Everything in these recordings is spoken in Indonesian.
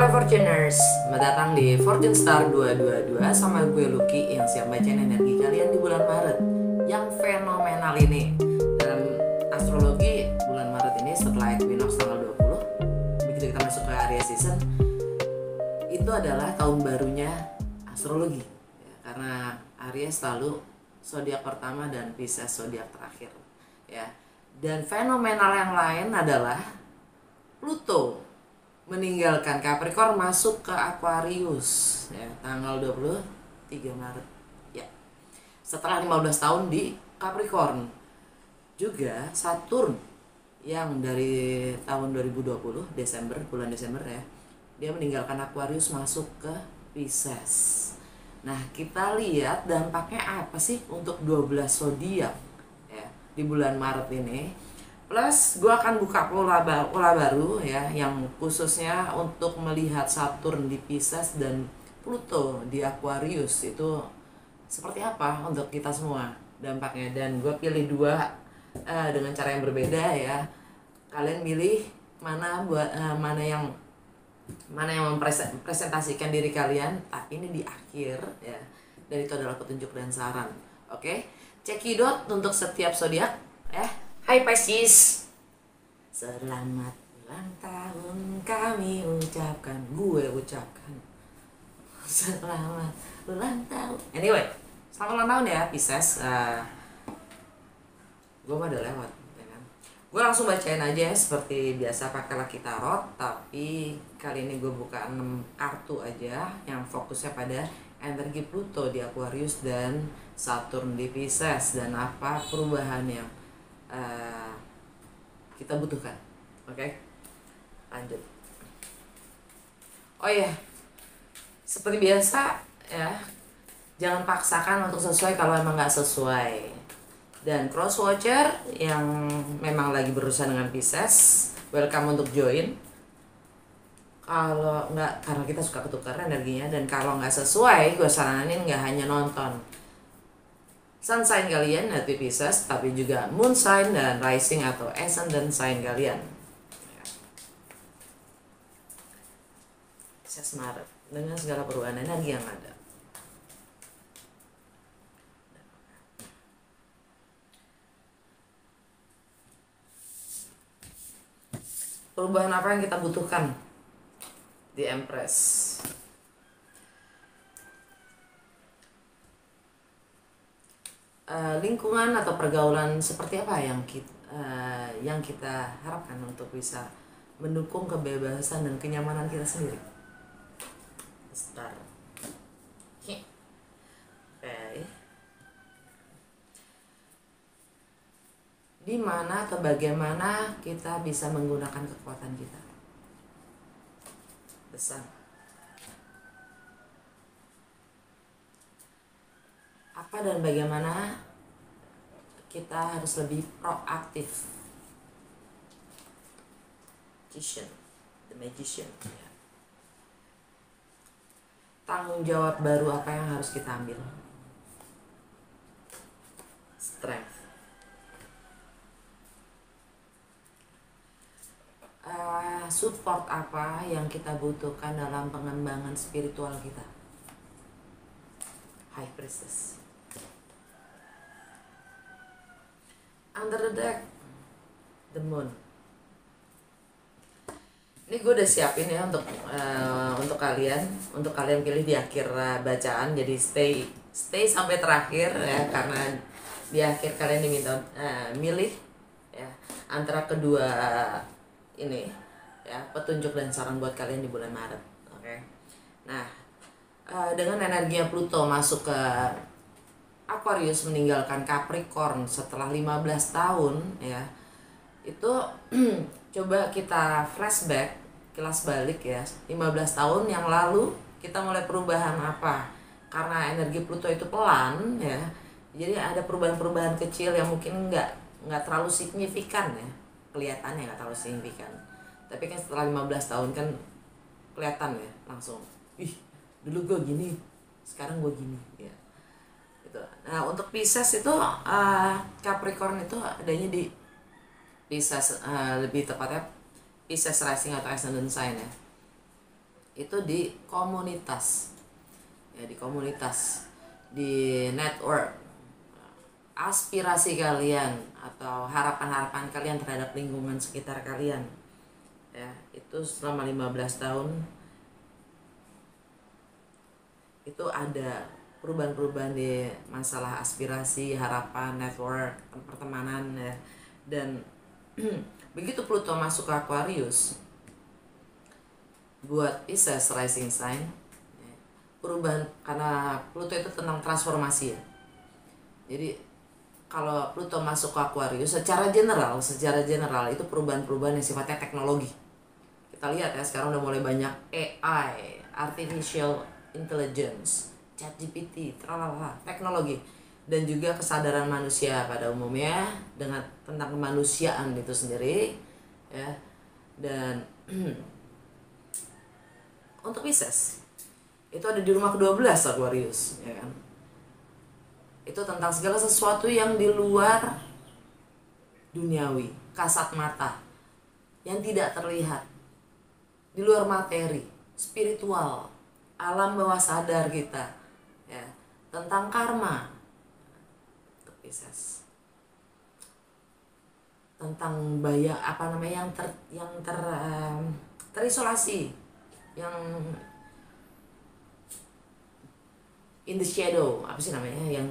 Halo Fortuners, selamat datang di Fortune Star 222 sama gue Lucky yang siap bacain energi kalian di bulan Maret yang fenomenal ini. Dalam astrologi bulan Maret ini setelah equinox tanggal 20, begitu kita masuk ke Aries season, itu adalah tahun barunya astrologi ya, karena Aries selalu zodiak pertama dan Pisces zodiak terakhir ya. Dan fenomenal yang lain adalah Pluto meninggalkan Capricorn masuk ke Aquarius ya, tanggal 23 Maret ya. Setelah 15 tahun di Capricorn. Juga Saturn yang dari tahun 2020 Desember, bulan Desember ya, dia meninggalkan Aquarius masuk ke Pisces. Nah, kita lihat dampaknya apa sih untuk 12 zodiak ya di bulan Maret ini. Plus gue akan buka pola baru ya, yang khususnya untuk melihat Saturn di Pisces dan Pluto di Aquarius itu seperti apa untuk kita semua dampaknya. Dan gue pilih dua dengan cara yang berbeda ya. Kalian pilih mana buat mana yang mempresentasikan diri kalian, tapi ini di akhir ya. Dan itu adalah petunjuk dan saran. Oke, cekidot untuk setiap zodiak ya. Hai Pisces, selamat ulang tahun kami ucapkan, gue ucapkan selamat ulang tahun. Anyway, selamat ulang tahun ya Pisces. Gue mah udah lewat ya kan? Gue langsung bacain aja seperti biasa pakai Lucky Tarot, tapi kali ini gue buka 6 kartu aja yang fokusnya pada energi Pluto di Aquarius dan Saturn di Pisces dan apa perubahan yang kita butuhkan. Oke, lanjut. Oh ya, seperti biasa ya, jangan paksakan untuk sesuai kalau emang nggak sesuai. Dan cross watcher yang memang lagi berurusan dengan Pisces, welcome untuk join. Kalau nggak, karena kita suka ketukar energinya, dan kalau nggak sesuai, gue saranin nggak hanya nonton sun sign kalian nanti Pisces, tapi juga moon sign dan rising atau ascendant sign kalian. Pisces Maret dengan segala perubahan energi yang ada. Perubahan apa yang kita butuhkan di Empress? Lingkungan atau pergaulan seperti apa yang kita harapkan untuk bisa mendukung kebebasan dan kenyamanan kita sendiri. Start. Oke. Di mana atau bagaimana kita bisa menggunakan kekuatan kita? Besar. Apa dan bagaimana kita harus lebih proaktif? The Magician ya. Tanggung jawab baru apa yang harus kita ambil? Strength. Support apa yang kita butuhkan dalam pengembangan spiritual kita? High Priestess. Under the deck, the moon. Ini gue udah siapin ya untuk kalian pilih di akhir bacaan. Jadi stay sampai terakhir ya, karena di akhir kalian diminta milih ya antara kedua ini ya, petunjuk dan saran buat kalian di bulan Maret. Oke. Nah, dengan energinya Pluto masuk ke Aquarius meninggalkan Capricorn setelah 15 tahun ya, itu coba kita flashback, kilas balik ya, 15 tahun yang lalu kita mulai perubahan apa? Karena energi Pluto itu pelan ya, jadi ada perubahan-perubahan kecil yang mungkin nggak terlalu signifikan ya, kelihatannya nggak terlalu signifikan, tapi kan setelah 15 tahun kan kelihatan ya, langsung ih dulu gue gini, sekarang gue gini ya. Nah, untuk Pisces itu Capricorn itu adanya di Pisces, lebih tepatnya Pisces rising atau ascendant sign ya. itu di komunitas, ya di komunitas, di network, aspirasi kalian atau harapan-harapan kalian terhadap lingkungan sekitar kalian, ya itu selama 15 tahun itu ada perubahan-perubahan di masalah aspirasi, harapan, network, pertemanan, ya. Dan begitu Pluto masuk ke Aquarius buat Pisces rising sign, ya, perubahan, karena Pluto itu tentang transformasi ya. Jadi kalau Pluto masuk ke Aquarius secara general itu perubahan-perubahan yang sifatnya teknologi. Kita lihat ya, sekarang udah mulai banyak AI, artificial intelligence, ChatGPT, tralala, teknologi, dan juga kesadaran manusia pada umumnya dengan tentang kemanusiaan itu sendiri, ya. Dan untuk Pisces itu ada di rumah ke-12 Aquarius, ya kan. Itu tentang segala sesuatu yang di luar duniawi, kasat mata, yang tidak terlihat, di luar materi, spiritual, alam bawah sadar kita, ya, tentang karma untuk Pisces, tentang terisolasi, yang in the shadow, apa sih namanya,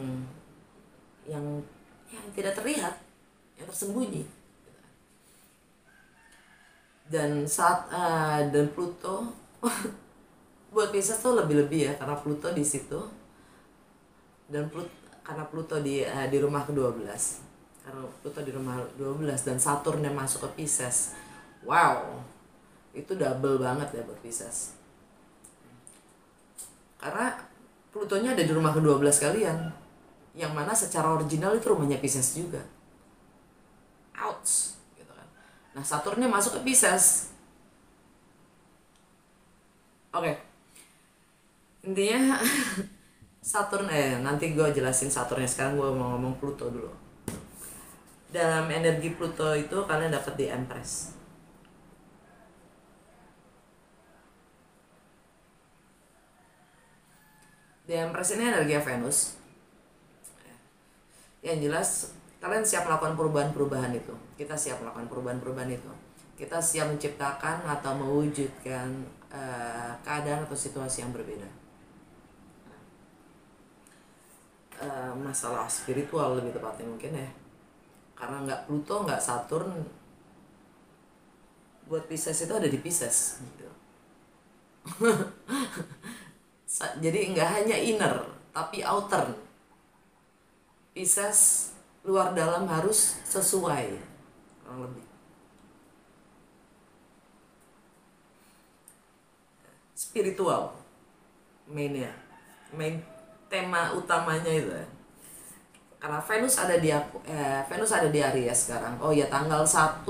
yang tidak terlihat, yang tersembunyi. Dan dan Pluto buat Pisces tuh lebih-lebih ya, karena Pluto di situ, dan karena Pluto di rumah ke-12, karena Pluto di rumah 12 dan Saturn yang masuk ke Pisces. Wow, itu double banget ya buat Pisces, karena Plutonya ada di rumah ke-12 kalian, yang mana secara original itu rumahnya Pisces juga. Ouch gitu kan. Nah, Saturnnya masuk ke Pisces. Oke. Intinya Saturn, nanti gue jelasin Saturnnya, sekarang gue mau ngomong Pluto dulu. Dalam energi Pluto itu kalian dapat di Empress. Di Empress ini energi Venus. Yang jelas kalian siap melakukan perubahan-perubahan itu. Kita siap melakukan perubahan-perubahan itu. Kita siap menciptakan atau mewujudkan keadaan atau situasi yang berbeda. Masalah spiritual lebih tepatnya mungkin ya, karena nggak Pluto nggak Saturn, buat Pisces itu ada di Pisces gitu. Jadi nggak hanya inner tapi outer. Pisces luar dalam harus sesuai, kurang lebih. Spiritual main tema utamanya itu ya. Karena Venus ada di Aries sekarang. Oh ya, tanggal 1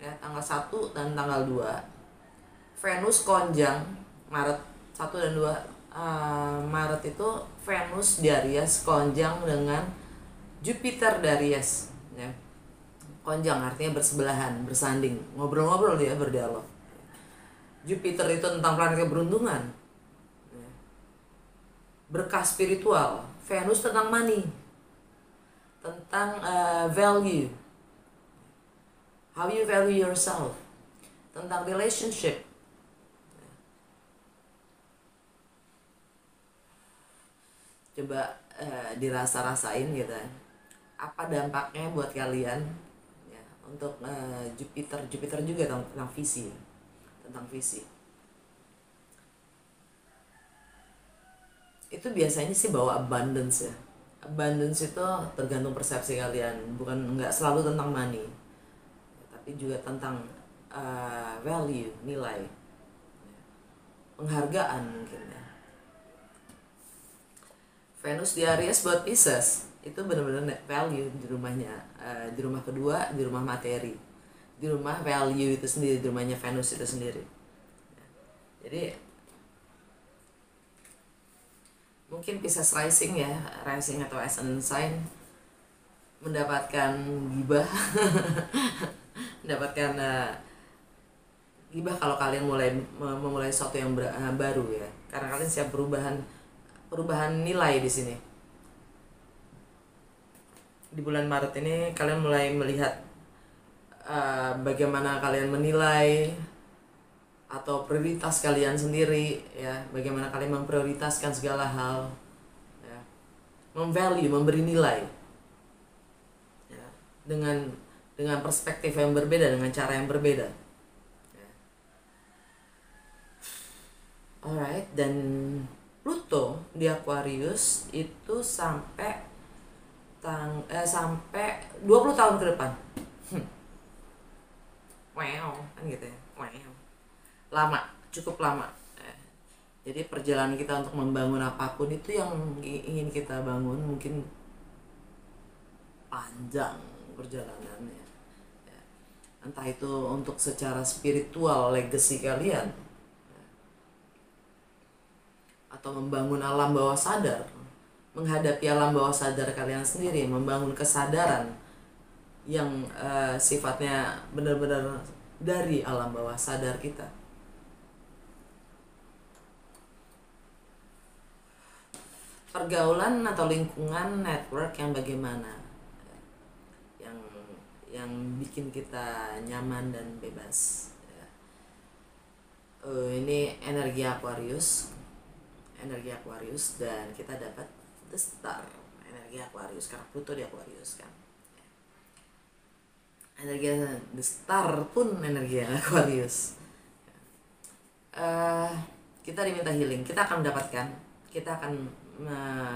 ya, tanggal 1 dan tanggal 2 Venus konjang Maret 1 dan 2 Maret itu Venus di Aries konjang dengan Jupiter di Aries, ya. Konjang artinya bersebelahan, bersanding, ngobrol-ngobrol dia, berdialog. Jupiter itu tentang planet keberuntungan, ya. Berkah spiritual. Venus tentang money, tentang value, how you value yourself, tentang relationship. Coba dirasa-rasain gitu, apa dampaknya buat kalian ya, untuk Jupiter juga tentang visi, itu biasanya sih bawa abundance ya. Abundance itu tergantung persepsi kalian, nggak selalu tentang money, tapi juga tentang value, nilai, penghargaan mungkin ya. Venus di Aries buat Pisces itu benar-benar value di rumahnya, di rumah kedua, di rumah materi, di rumah value itu sendiri, di rumahnya Venus itu sendiri. Jadi mungkin Pisces rising atau ascendant sign mendapatkan gibah mendapatkan gibah kalau kalian memulai sesuatu yang baru ya, karena kalian siap perubahan nilai di sini. Di bulan Maret ini kalian mulai melihat bagaimana kalian menilai atau prioritas kalian sendiri ya, bagaimana kalian memprioritaskan segala hal ya, memberi nilai ya, dengan perspektif yang berbeda, dengan cara yang berbeda ya. Alright, dan Pluto di Aquarius itu sampai 20 tahun ke depan. Wow, kan gitu ya. Wow. Lama, cukup lama. Jadi perjalanan kita untuk membangun apapun itu yang ingin kita bangun mungkin panjang perjalanannya. Entah itu untuk secara spiritual legacy kalian, atau membangun alam bawah sadar, menghadapi alam bawah sadar kalian sendiri, membangun kesadaran yang sifatnya benar-benar dari alam bawah sadar kita. Pergaulan atau lingkungan network yang bagaimana, yang bikin kita nyaman dan bebas. Ini energi Aquarius, dan kita dapat the star, energi Aquarius karena Pluto di Aquarius kan. Energi the star pun energi Aquarius. Kita diminta healing, kita akan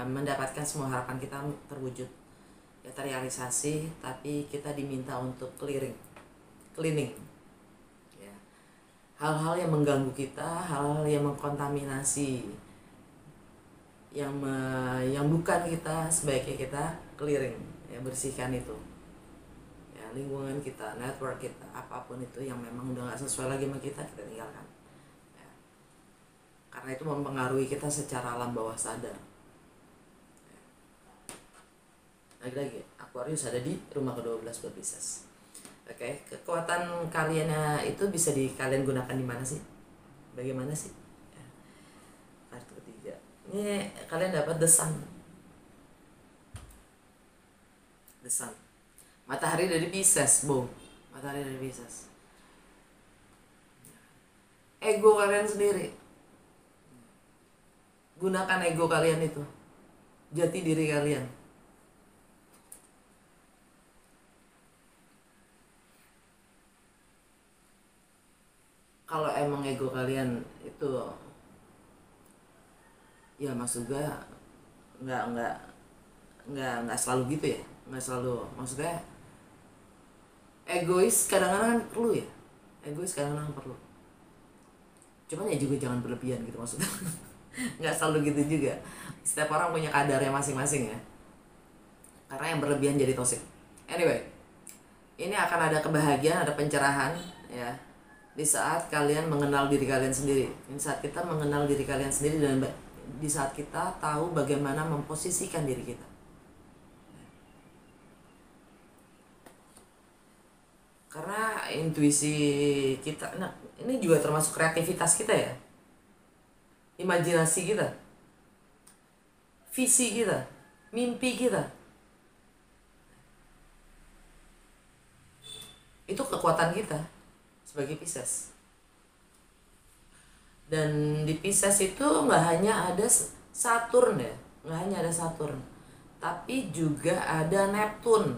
mendapatkan semua harapan kita terwujud ya, terrealisasi, tapi kita diminta untuk cleaning ya. Hal-hal yang mengganggu kita, hal-hal yang mengkontaminasi, yang bukan kita, sebaiknya kita clearing ya, bersihkan itu ya, lingkungan kita, network kita, apapun itu yang memang udah gak sesuai lagi sama kita tinggalkan ya. Karena itu mempengaruhi kita secara alam bawah sadar. Lagi-lagi Aquarius ada di rumah ke-12 buat Pisces. Oke, kekuatan kalian itu bisa kalian gunakan di mana sih? Bagaimana sih? Ya. Kartu ketiga. Ini kalian dapat the sun. The sun. Matahari dari Pisces, Matahari dari Pisces. Ego kalian sendiri. Gunakan ego kalian itu. Jati diri kalian. Kalau emang ego kalian itu ya maksud gue nggak selalu gitu ya, nggak selalu, maksudnya egois kadang-kadang perlu ya, perlu, cuman ya juga jangan berlebihan gitu maksudnya. Nggak selalu gitu juga, setiap orang punya kadarnya masing-masing ya, karena yang berlebihan jadi toxic. Anyway, ini akan ada kebahagiaan, ada pencerahan ya, di saat kalian mengenal diri kalian sendiri. Di saat kita mengenal diri kalian sendiri, dan di saat kita tahu bagaimana memposisikan diri kita. Karena intuisi kita, nah ini juga termasuk kreativitas kita ya, imajinasi kita, visi kita, mimpi kita, itu kekuatan kita sebagai Pisces. Dan di Pisces itu nggak hanya ada Saturn ya, tapi juga ada Neptune.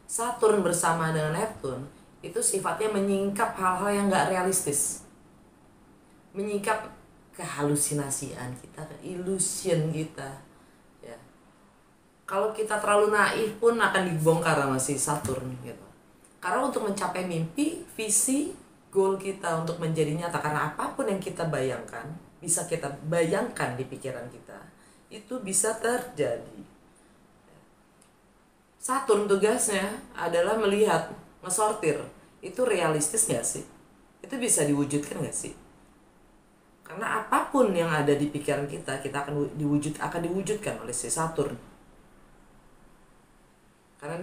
Saturn bersama dengan Neptune itu sifatnya menyingkap hal-hal yang nggak realistis, menyingkap kehalusinasian kita, illusion kita ya. Kalau kita terlalu naif pun akan dibongkar sama si Saturn gitu. Karena untuk mencapai mimpi, visi, goal kita untuk menjadi nyata, karena apapun yang kita bayangkan, bisa kita bayangkan di pikiran kita, itu bisa terjadi. Saturn tugasnya adalah melihat, ngesortir, itu realistis gak sih? Itu bisa diwujudkan gak sih? Karena apapun yang ada di pikiran kita akan diwujudkan oleh si Saturn. Karena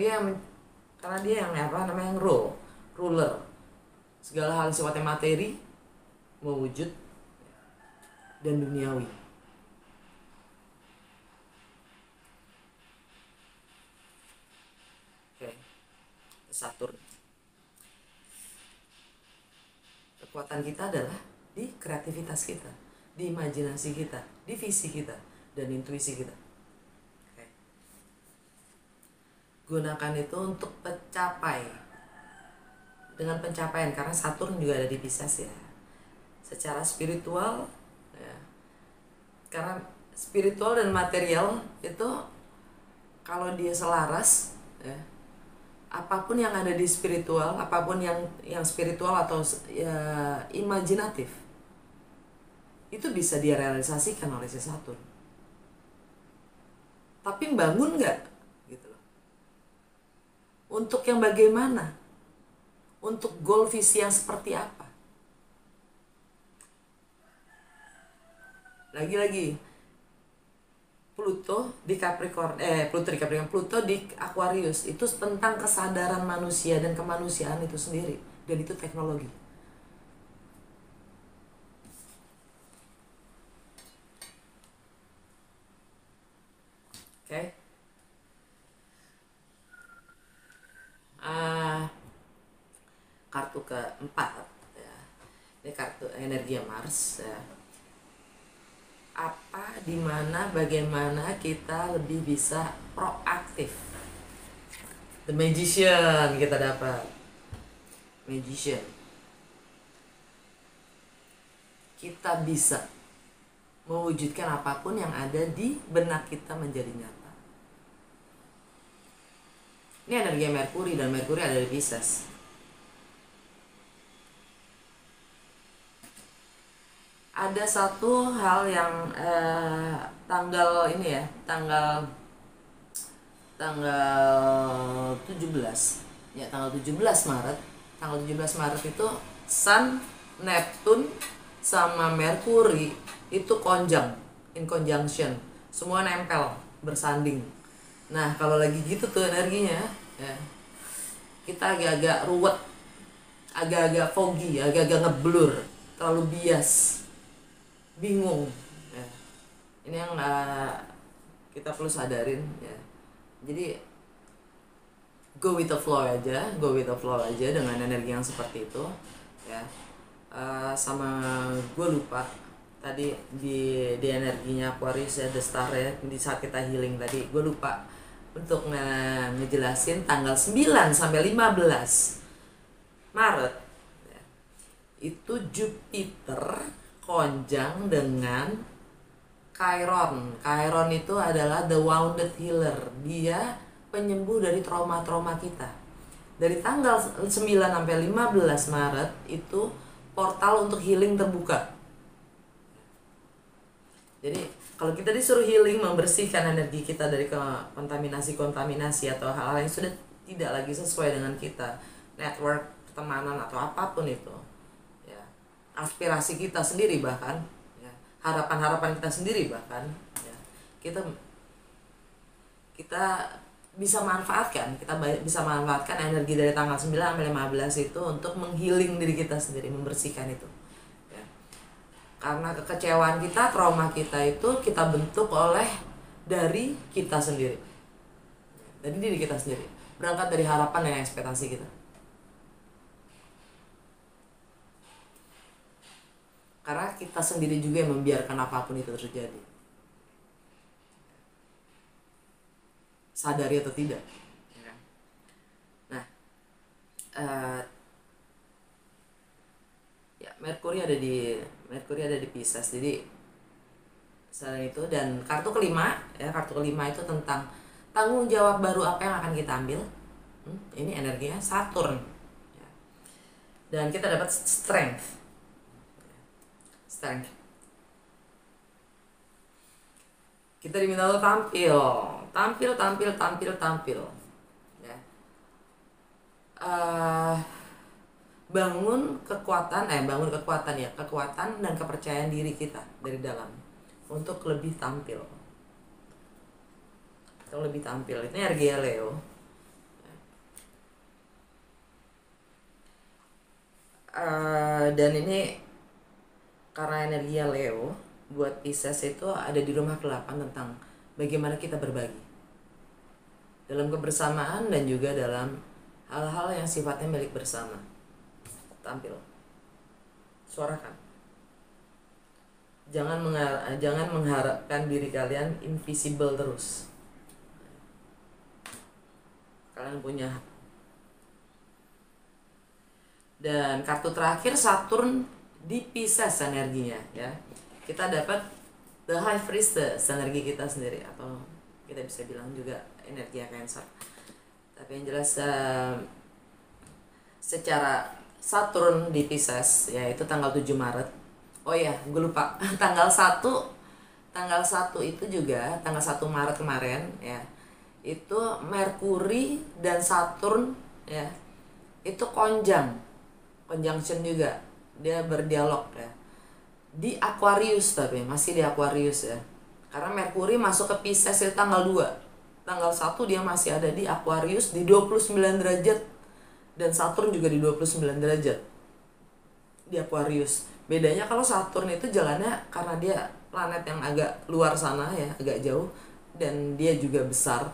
dia yang ruler. segala hal yang sifatnya materi, mewujud, dan duniawi. Oke, Saturn. Kekuatan kita adalah di kreativitas kita, di imajinasi kita, di visi kita, dan intuisi kita. Oke. Gunakan itu untuk mencapai. Dengan pencapaian, karena Saturn juga ada di Pisces ya. Secara spiritual ya, karena spiritual dan material itu kalau dia selaras ya, apapun yang ada di spiritual, apapun yang spiritual atau ya, imajinatif, itu bisa dia realisasikan oleh si Saturn. Tapi bangun nggak gitu loh. Untuk yang bagaimana? Untuk goal visi yang seperti apa? Lagi-lagi Pluto di Capricorn, Pluto di Aquarius itu tentang kesadaran manusia dan kemanusiaan itu sendiri, dan itu teknologi. Oke. Kartu keempat ya. Ini kartu energi Mars ya. Apa, dimana, bagaimana kita lebih bisa proaktif. The Magician kita dapat. Magician. Kita bisa mewujudkan apapun yang ada di benak kita menjadi nyata. Ini energi Merkuri, dan Merkuri ada di Pisces. Ada satu hal yang tanggal 17 ya, tanggal 17 Maret itu Sun, Neptune sama Merkuri itu in conjunction, semua nempel, bersanding. Nah kalau lagi gitu tuh energinya ya, kita agak-agak ruwet, agak-agak foggy, agak-agak ngeblur, terlalu bias, bingung ya. Ini yang kita perlu sadarin ya. Jadi go with the flow aja dengan energi yang seperti itu ya. Sama gue lupa tadi di energinya Aquarius ya, the star ya, di saat kita healing tadi gue lupa untuk ngejelasin tanggal 9 sampai 15 Maret ya, itu Jupiter konjang dengan Chiron. Chiron itu adalah the wounded healer. Dia penyembuh dari trauma-trauma kita. Dari tanggal 9 sampai 15 Maret itu portal untuk healing terbuka. Jadi kalau kita disuruh healing, membersihkan energi kita dari kontaminasi atau hal-hal yang sudah tidak lagi sesuai dengan kita, network, pertemanan atau apapun itu, aspirasi kita sendiri bahkan ya, harapan-harapan kita sendiri bahkan ya, kita bisa manfaatkan energi dari tanggal 9 sampai 15 itu untuk menghealing diri kita sendiri, membersihkan itu ya. Karena kekecewaan kita, trauma kita itu kita bentuk dari kita sendiri, dari diri kita sendiri, berangkat dari harapan dan ekspektasi kita. Karena kita sendiri juga yang membiarkan apapun itu terjadi, sadari atau tidak. Nah, ya Merkuri ada di Pisces. Jadi selain itu, dan kartu kelima itu tentang tanggung jawab baru apa yang akan kita ambil. Ini energinya Saturn. Dan kita dapat strength. Kita diminta untuk tampil ya. Bangun kekuatan dan kepercayaan diri kita dari dalam untuk lebih tampil. Ini energi Leo. Dan ini karena energinya Leo, buat Pisces itu ada di rumah ke-8 tentang bagaimana kita berbagi dalam kebersamaan dan juga dalam hal-hal yang sifatnya milik bersama. Tampil, suarakan. Jangan mengharapkan diri kalian invisible terus. Kalian punya. Dan kartu terakhir Saturn di Pisces energinya ya. Kita dapat The High Priestess, energi kita sendiri, atau kita bisa bilang juga energi Cancer. Tapi yang jelas secara Saturn di Pisces ya itu tanggal 7 Maret. Oh ya, gue lupa. tanggal 1 itu juga tanggal 1 Maret kemarin ya. Itu Merkuri dan Saturn ya. Itu conjunction juga. Dia berdialog ya. Di Aquarius, tapi masih di Aquarius ya. Karena Merkuri masuk ke Pisces itu tanggal 2. Tanggal 1 dia masih ada di Aquarius di 29 derajat. Dan Saturn juga di 29 derajat di Aquarius. Bedanya kalau Saturn itu jalannya karena dia planet yang agak luar sana ya, agak jauh, dan dia juga besar.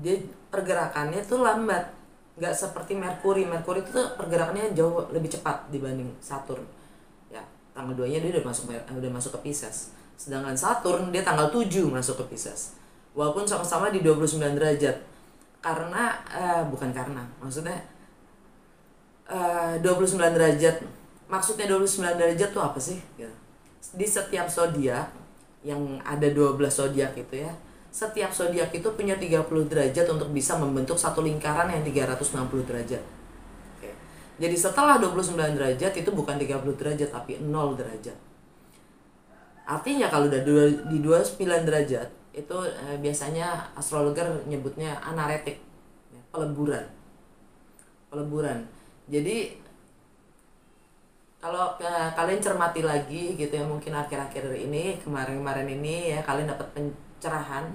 Dia pergerakannya tuh lambat, nggak seperti Merkuri. Merkuri itu tuh pergerakannya jauh lebih cepat dibanding Saturn. Ya, tanggal 2-nya dia udah masuk ke Pisces. Sedangkan Saturn dia tanggal 7 masuk ke Pisces. Walaupun sama-sama di 29 derajat. Maksudnya 29 derajat. Maksudnya 29 derajat tuh apa sih? Di setiap zodiak yang ada 12 zodiak itu ya, setiap zodiak itu punya 30 derajat untuk bisa membentuk satu lingkaran yang 360 derajat. Oke. Jadi setelah 29 derajat itu bukan 30 derajat tapi 0 derajat. Artinya kalau udah di 29 derajat itu biasanya astrologer nyebutnya anaretik, ya, peleburan. Jadi kalau kalian cermati lagi gitu ya, mungkin akhir-akhir ini, kemarin ini ya, kalian dapat pencerahan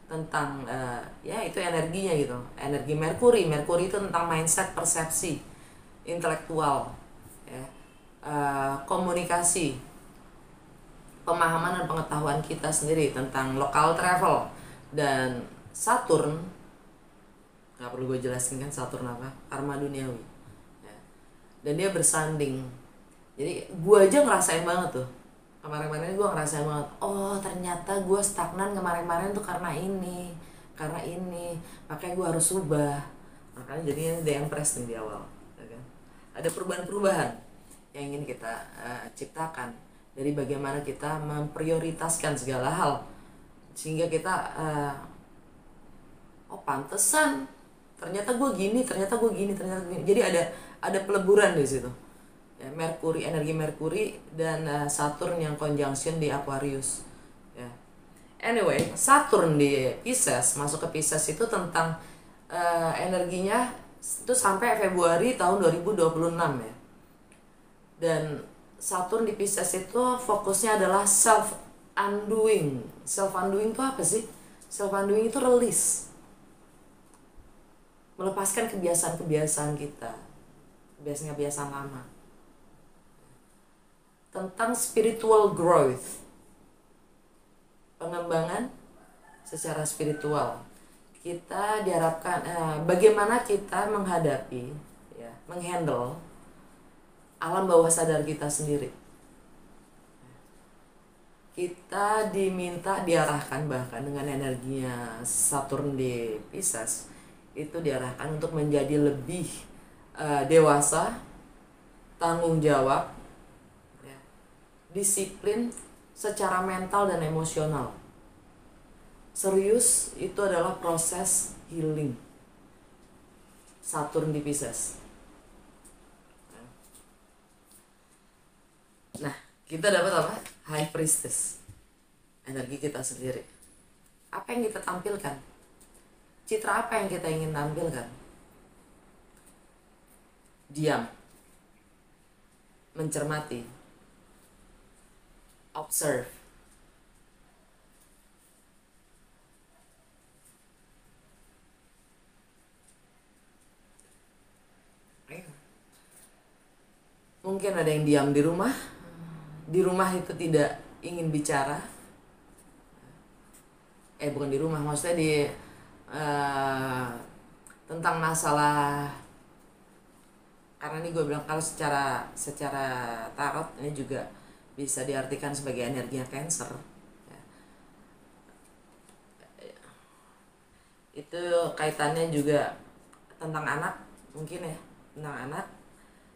tentang ya itu energinya gitu. Energi Merkuri itu tentang mindset, persepsi, intelektual ya, komunikasi, pemahaman dan pengetahuan kita sendiri tentang lokal travel. Dan Saturn, nggak perlu gue jelasin kan Saturn apa, karma duniawi ya. Dan dia bersanding. Jadi gue aja ngerasain banget tuh kemarin-kemarin, gue ngerasain banget, oh ternyata gue stagnan kemarin-kemarin tuh karena ini, makanya gue harus ubah. Makanya jadinya The Empress nih di awal ya kan? Ada perubahan-perubahan yang ingin kita ciptakan dari bagaimana kita memprioritaskan segala hal, sehingga kita oh pantesan ternyata gue gini. Jadi ada peleburan di situ ya, energi Merkuri dan Saturn yang conjunction di Aquarius ya. Anyway, Saturn di Pisces, masuk ke Pisces itu tentang energinya itu sampai Februari tahun 2026 ya. Dan Saturn di Pisces itu fokusnya adalah self undoing itu apa sih? Self undoing itu release, melepaskan kebiasaan kita, kebiasaan lama, tentang spiritual growth, pengembangan secara spiritual. Kita diharapkan bagaimana kita menghadapi ya, menghandle alam bawah sadar kita sendiri. Kita diarahkan, bahkan dengan energinya Saturn di Pisces itu diarahkan untuk menjadi lebih dewasa, tanggung jawab, disiplin secara mental dan emosional. Serius, itu adalah proses healing Saturn di Pisces. Nah, kita dapat apa? High Priestess, energi kita sendiri. Apa yang kita tampilkan? Citra apa yang kita ingin tampilkan? Diam, mencermati, observe. Mungkin ada yang diam di rumah. Di rumah itu tidak ingin bicara. Bukan di rumah, maksudnya di tentang masalah. Karena ini gue bilang kalau secara tarot ini juga bisa diartikan sebagai energinya Cancer. Itu kaitannya juga tentang anak, mungkin ya, tentang anak,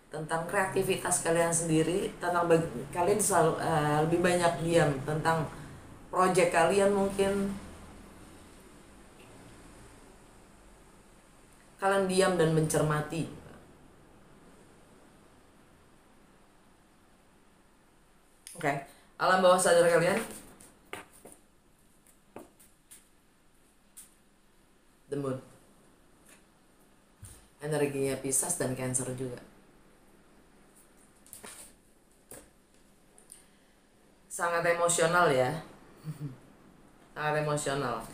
tentang kreativitas kalian sendiri, tentang kalian selalu lebih banyak diam tentang project kalian. Mungkin kalian diam dan mencermati. Oke. Alam bawah sadar kalian, the moon, energinya Pisces dan Cancer juga. Sangat emosional ya. Sangat emosional.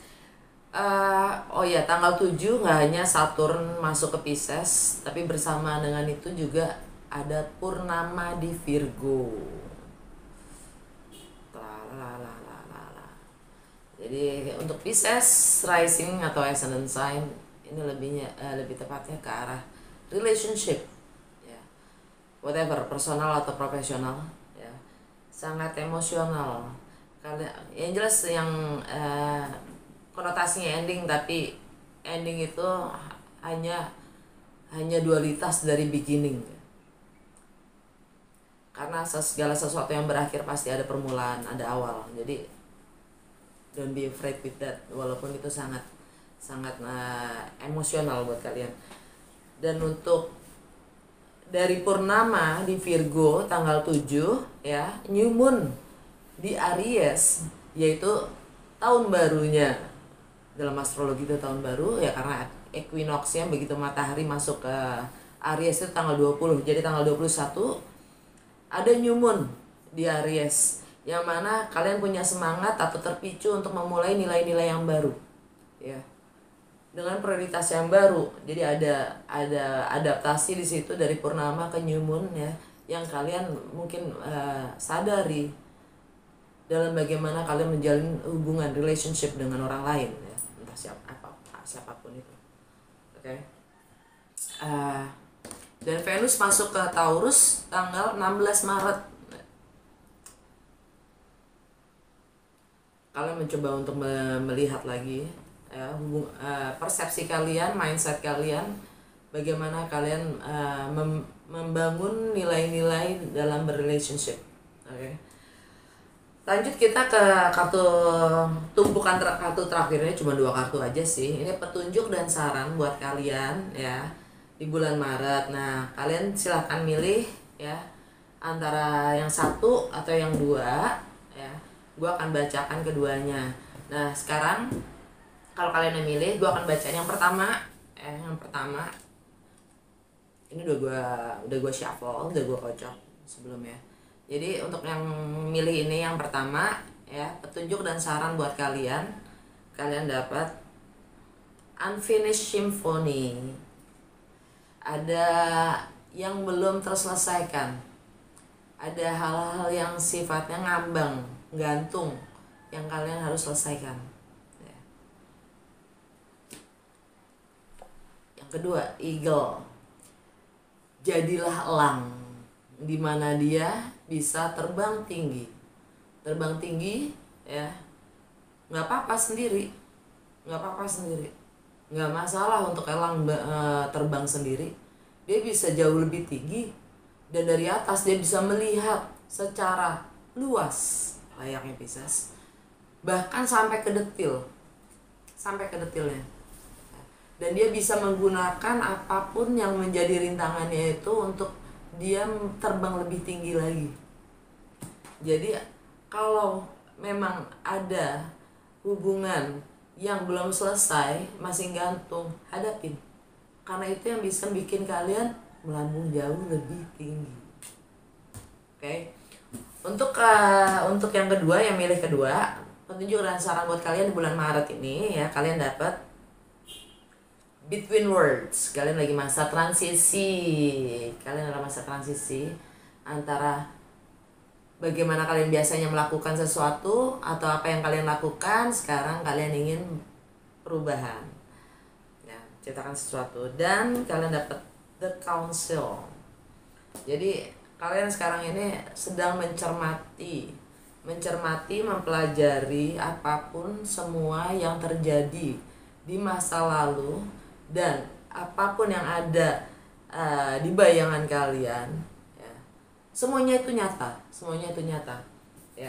Oh ya, tanggal 7 nggak hanya Saturn masuk ke Pisces, tapi bersama dengan itu juga ada purnama di Virgo. Jadi untuk Pisces rising atau ascendant sign ini lebih tepatnya ke arah relationship, ya, whatever, personal atau profesional, ya, sangat emosional. Kalian yang jelas yang konotasinya ending, tapi ending itu hanya dualitas dari beginning. Karena segala sesuatu yang berakhir pasti ada permulaan, ada awal. Jadi don't be afraid with that, walaupun itu sangat emosional buat kalian. Dan untuk dari purnama di Virgo tanggal 7 ya, new moon di Aries, yaitu tahun barunya. Dalam astrologi itu tahun baru ya, karena equinox-nya begitu matahari masuk ke Aries itu tanggal 20. Jadi tanggal 21 ada new moon di Aries, yang mana kalian punya semangat atau terpicu untuk memulai nilai-nilai yang baru, ya, dengan prioritas yang baru. Jadi ada adaptasi di situ dari purnama ke new moon, ya, yang kalian mungkin sadari dalam bagaimana kalian menjalin hubungan relationship dengan orang lain, ya, entah siapapun itu. Oke. Dan Venus masuk ke Taurus tanggal 16 Maret. Kalian mencoba untuk melihat lagi persepsi kalian, mindset kalian, bagaimana kalian membangun nilai-nilai dalam berrelationship. Oke. Lanjut kita ke kartu tumpukan kartu terakhirnya, cuma 2 kartu aja sih. Ini petunjuk dan saran buat kalian ya di bulan Maret. Nah, kalian silahkan milih ya antara yang 1 atau yang 2 ya. Gue akan bacakan keduanya. Nah, sekarang kalau kalian yang milih, gue akan bacain yang pertama. Yang pertama ini udah gue shuffle, udah gue kocok sebelumnya. Jadi untuk yang milih ini yang pertama ya, petunjuk dan saran buat kalian. Kalian dapat Unfinished Symphony. Ada yang belum terselesaikan. Ada hal-hal yang sifatnya ngambang, gantung, yang kalian harus selesaikan. Ya. Yang kedua, Eagle. Jadilah elang, di mana dia bisa terbang tinggi. Terbang tinggi ya, nggak apa-apa sendiri. Nggak masalah untuk elang terbang sendiri. Dia bisa jauh lebih tinggi, dan dari atas dia bisa melihat secara luas layaknya Pisces, bahkan sampai ke detailnya. Dan dia bisa menggunakan apapun yang menjadi rintangannya itu untuk dia terbang lebih tinggi lagi. Jadi kalau memang ada hubungan yang belum selesai, masih gantung, hadapin. Karena itu yang bisa bikin kalian melambung jauh lebih tinggi. Oke. Untuk yang kedua, yang milih kedua, petunjuk dan saran buat kalian di bulan Maret ini ya, kalian dapat Between Worlds. Kalian lagi masa transisi. antara bagaimana kalian biasanya melakukan sesuatu atau apa yang kalian lakukan sekarang kalian ingin perubahan. Ya, ceritakan sesuatu dan kalian dapat the council. Jadi kalian sekarang ini sedang mencermati, mempelajari apapun semua yang terjadi di masa lalu dan apapun yang ada di bayangan kalian. Semuanya itu nyata ya.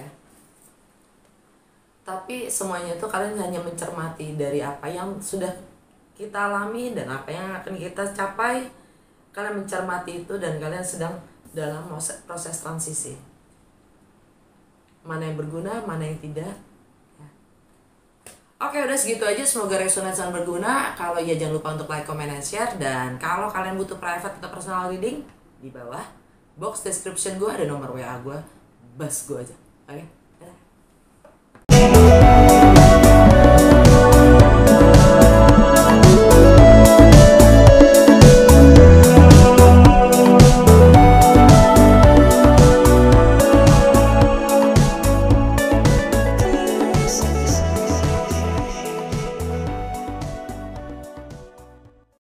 Tapi semuanya itu kalian hanya mencermati dari apa yang sudah kita alami dan apa yang akan kita capai. Kalian mencermati itu dan kalian sedang dalam proses transisi. Mana yang berguna, mana yang tidak. Ya. Oke, udah segitu aja. Semoga resonance dan berguna. Kalau iya jangan lupa untuk like, comment, and share. Dan kalau kalian butuh private atau personal reading, di bawah box description gue ada nomor WA gue, bas gue aja. Oke?